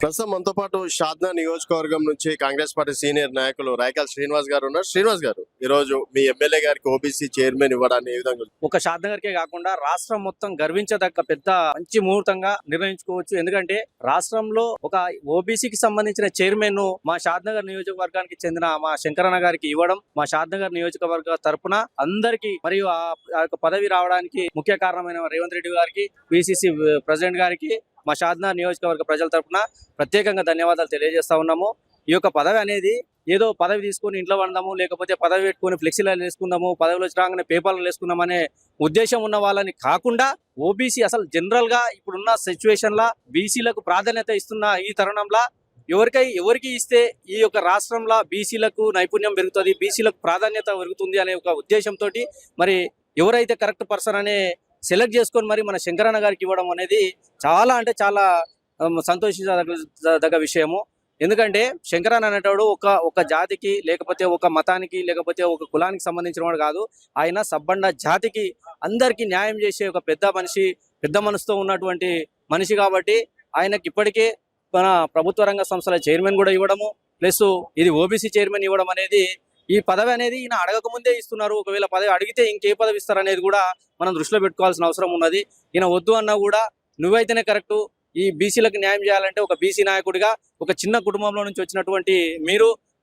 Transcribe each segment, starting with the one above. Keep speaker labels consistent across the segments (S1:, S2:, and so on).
S1: ప్రస్తుతం మనతో పాటు షాద్నా నియోజకవర్గం నుంచి కాంగ్రెస్ పార్టీ సీనియర్ నాయకులు రాయకల్ శ్రీనివాస్ గారు ఉన్నారు. శ్రీనివాస్ గారు, ఈ రోజు మీ ఎమ్మెల్యే గారికి ఓబీసీ చైర్మన్ ఇవ్వడాన్ని ఏ విధంగా?
S2: ఒక షాద్నగర్కే కాకుండా రాష్ట్రం మొత్తం గర్వించదగ్గ పెద్ద మంచి ముహూర్తంగా నిర్ణయించుకోవచ్చు. ఎందుకంటే రాష్ట్రంలో ఒక ఓబీసీకి సంబంధించిన చైర్మన్ మా షాద్నగర్ నియోజకవర్గానికి చెందిన మా శంకరన్న గారికి ఇవ్వడం, మా షాద్నగర్ నియోజకవర్గ తరపున అందరికి మరియు ఆ యొక్క పదవి రావడానికి ముఖ్య కారణమైన రేవంత్ రెడ్డి గారికి, పిసిసి ప్రెసిడెంట్ గారికి, మా షాద్నగర్ నియోజకవర్గ ప్రజల తరపున ప్రత్యేకంగా ధన్యవాదాలు తెలియజేస్తా ఉన్నాము. ఈ యొక్క పదవి అనేది ఏదో పదవి తీసుకొని ఇంట్లో వండము, లేకపోతే పదవి పెట్టుకుని ఫ్లెక్సీలు వేసుకుందాము, పదవిలో రాగానే పేపర్లు వేసుకుందాం అనే ఉద్దేశం ఉన్న వాళ్ళని కాకుండా ఓబీసీ అసలు జనరల్ గా ఇప్పుడున్న సిచ్యువేషన్ లా బీసీలకు ప్రాధాన్యత ఇస్తున్న ఈ తరుణంలో ఎవరికి ఇస్తే ఈ యొక్క రాష్ట్రంలో బీసీలకు నైపుణ్యం పెరుగుతుంది, బీసీలకు ప్రాధాన్యత పెరుగుతుంది అనే ఒక ఉద్దేశంతో మరి ఎవరైతే కరెక్ట్ పర్సన్ అనే సెలెక్ట్ చేసుకొని మరి మన శంకరన్న గారికి ఇవ్వడం అనేది చాలా అంటే చాలా సంతోషించదగ్గ విషయము. ఎందుకంటే శంకరన్న అనేటోడు ఒక జాతికి, లేకపోతే ఒక మతానికి, లేకపోతే ఒక కులానికి సంబంధించిన వాడు కాదు. ఆయన సబ్బండ జాతికి అందరికీ న్యాయం చేసే ఒక పెద్ద మనిషి, పెద్ద మనసుతో ఉన్నటువంటి మనిషి. కాబట్టి ఆయనకి ఇప్పటికే మన ప్రభుత్వ రంగ సంస్థల చైర్మన్ కూడా ఇవ్వడము, ప్లస్ ఇది ఓబీసీ చైర్మన్ ఇవ్వడం అనేది, ఈ పదవి అనేది ఈయన అడగక ముందే ఇస్తున్నారు. ఒకవేళ పదవి అడిగితే ఇంకే పదవి ఇస్తారనేది కూడా మనం దృష్టిలో పెట్టుకోవాల్సిన అవసరం ఉన్నది. ఈయన వద్దు అన్నా కూడా నువ్వైతేనే కరెక్టు, ఈ బీసీలకు న్యాయం చేయాలంటే ఒక బీసీ నాయకుడిగా ఒక చిన్న కుటుంబంలో నుంచి వచ్చినటువంటి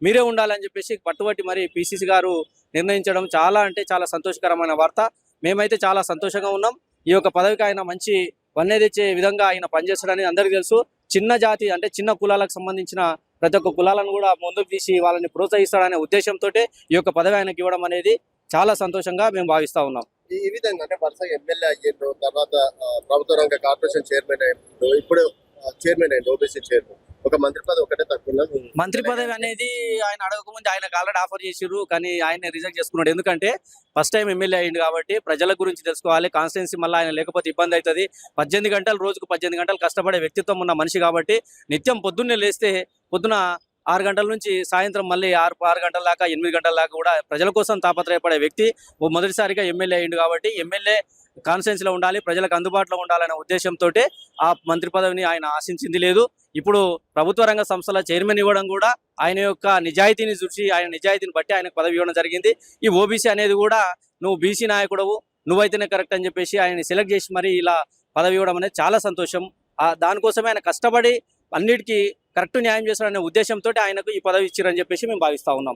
S2: మీరే ఉండాలని చెప్పేసి పట్టుబట్టి మరి పిసిసి గారు నిర్ణయించడం చాలా అంటే చాలా సంతోషకరమైన వార్త. మేమైతే చాలా సంతోషంగా ఉన్నాం. ఈ యొక్క పదవికి ఆయన మంచి వన్నె తెచ్చే విధంగా ఆయన పనిచేస్తాడని అందరికీ తెలుసు. చిన్న జాతి అంటే చిన్న కులాలకు సంబంధించిన ప్రతి ఒక్క కులాలను కూడా ముందుకు తీసి వాళ్ళని ప్రోత్సహిస్తాడనే ఉద్దేశంతో ఈ యొక్క పదవి ఆయనకి ఇవ్వడం అనేది చాలా సంతోషంగా మేము భావిస్తా ఉన్నాం.
S1: ఈ విధంగా అంటే వరుసగా ఎమ్మెల్యే అయ్యిండు, తర్వాత ప్రభుత్వ రంగ కార్పొరేషన్ చైర్మన్ అయ్యిండు, ఇప్పుడు చైర్మన్ అయ్యిండు ఓబీసీ చైర్మన్. ఒక మంత్రి పదవి ఒకటే తక్కువ.
S2: మంత్రి పదవి అనేది ఆయన అడగకముందు ఆయనకు ఆల్రెడీ ఆఫర్ చేసిర్రు, కానీ ఆయన రిజెక్ట్ చేసుకున్నాడు. ఎందుకంటే ఫస్ట్ టైం ఎమ్మెల్యే అయ్యింది కాబట్టి ప్రజల గురించి తెలుసుకోవాలి. కాన్స్టిట్యున్సీ మళ్ళీ ఆయన లేకపోతే ఇబ్బంది అవుతుంది. 18 గంటలు రోజుకు 18 గంటలు కష్టపడే వ్యక్తిత్వం ఉన్న మనిషి కాబట్టి నిత్యం పొద్దున్నే లేస్తే పొద్దున 6 గంటల నుంచి సాయంత్రం మళ్ళీ 6 గంటల దాకా 8 గంటల దాకా కూడా ప్రజల కోసం తాపత్రయపడే వ్యక్తి మొదటిసారిగా ఎమ్మెల్యే అయ్యిండు. కాబట్టి ఎమ్మెల్యే కాన్స్టిట్యున్సీలో ఉండాలి, ప్రజలకు అందుబాటులో ఉండాలనే ఉద్దేశంతో ఆ మంత్రి పదవిని ఆయన ఆశించింది లేదు. ఇప్పుడు ప్రభుత్వ రంగ సంస్థల చైర్మన్ ఇవ్వడం కూడా ఆయన యొక్క నిజాయితీని చూసి, ఆయన నిజాయితీని బట్టి ఆయనకు పదవి ఇవ్వడం జరిగింది. ఈ ఓబీసీ అనేది కూడా నువ్వు బీసీ నాయకుడవు, నువ్వైతేనే కరెక్ట్ అని చెప్పేసి ఆయన సెలెక్ట్ చేసి మరి ఇలా పదవి ఇవ్వడం అనేది చాలా సంతోషం. దానికోసమే ఆయన కష్టపడి అన్నిటికీ కరెక్ట్ న్యాయం చేస్తాడనే ఉద్దేశంతో ఆయనకు ఈ పదవి ఇచ్చారని చెప్పేసి మేము భావిస్తా ఉన్నాం.